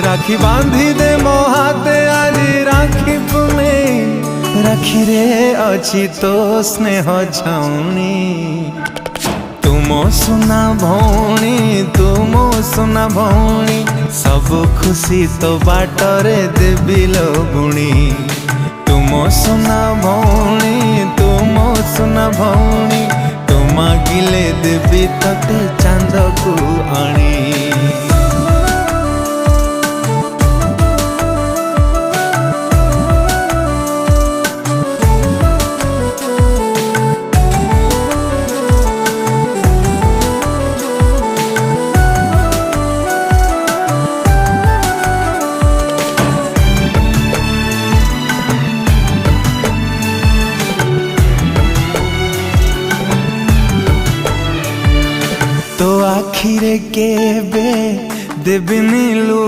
राखी बांधी दे मो हाथे आज राखी पुने राखी रे अछि तो स्नेह छाउनी तुमो सुना भौणी तुमो सुना भौणी सब खुशी तो बाटरे देबी लगुणी तुमो सुना भौणी तुमो सुना भौणी तुम गिले देबी तते चांद को आनी। तो आखिरे के बे देबिनी लु